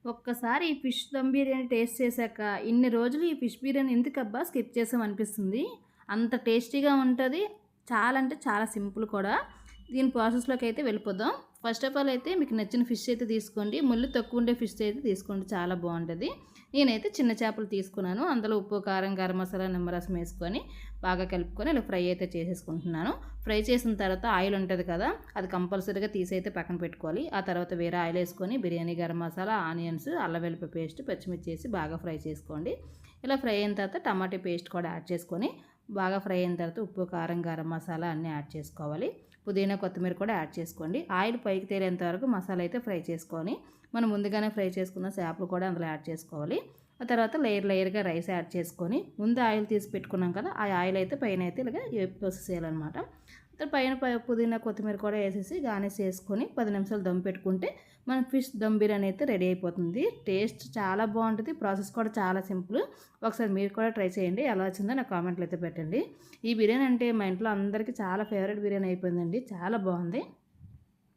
ఒక్కసారి ఈ fish dum biryani taste చేశాక, ఇన్ని రోజులు ఈ ఫిష్ బిర్యానీ ఎందుకబ్బా స్కిప్ చేసామనిపిస్తుంది. అంత టేస్టీగా ఉంటది. చాలా అంటే చాలా సింపుల్ కూడా. దీని ప్రాసెస్‌లోకి అయితే వెళ్ళిపోదాం. ఫస్ట్ ఆఫ్ ఆల్ అయితే మీకు నచ్చిన ఫిష్ అయితే తీసుకోండి. ముళ్ళు తక్కువ ఉండే ఫిష్ అయితే తీసుకోండి. చాలా బావుంటది. నేనైతే చిన్న చేపలు తీసుకున్నాను. అందులో ఉప్పు, కారం, గరం మసాలా, నిమ్మరసం వేసుకొని బాగా కలుపుకొని ఇలా ఫ్రై అయితే చేసేసుకుంటున్నాను. ఫ్రై చేసిన తర్వాత ఆయిల్ ఉంటది కదా! అది కంపల్సరీగా తీసైతే పక్కన పెట్టుకోవాలి. ఆ తర్వాత వేరే ఆయిల్ వేసుకొని బిర్యానీ గరం మసాలా, ఆనియన్స్, అల్లం వెల్లుల్లి పేస్ట్, పచ్చిమిర్చి వేసి బాగా ఫ్రై చేసుకోండి. ఇలా ఫ్రై అయిన తర్వాత టమాటా పేస్ట్ కూడా యాడ్ చేసుకొని బాగా ఫ్రై అయిన తర్వాత ఉప్పు, కారం, గరం మసాలా అన్నీ యాడ్ చేసుకోవాలి. పుదీనా, కొత్తిమీర కూడా యాడ్ చేసుకోండి. ఆయిల్ పైకి తేలేంత వరకు మసాలా అయితే ఫ్రై చేసుకొని మనం ముందుగానే ఫ్రై చేసుకున్న చేపలు కూడా అందులో యాడ్ చేసుకోవాలి. ఆ తర్వాత లేయర్గా రైస్ యాడ్ చేసుకొని ముందు ఆయిల్ తీసి పెట్టుకున్నాం కదా, ఆ ఆయిల్ అయితే పైన అయితే ఇలాగ పోసేసేయాలన్నమాట. పైన పుదీనా, కొత్తిమీర కూడా వేసేసి గార్నిష్ చేసుకొని 10 నిమిషాలు దమ్ పెట్టుకుంటే మన ఫిష్ దమ్ బిర్యానీ అయితే రెడీ అయిపోతుంది. టేస్ట్ చాలా బాగుంటుంది. ప్రాసెస్ కూడా చాలా సింపుల్. ఒకసారి మీరు కూడా ట్రై చేయండి. ఎలా వచ్చిందో నాకు కామెంట్లు అయితే పెట్టండి. ఈ బిర్యానీ అంటే మా ఇంట్లో అందరికీ చాలా ఫేవరెట్ బిర్యానీ అయిపోయిందండి. చాలా బాగుంది.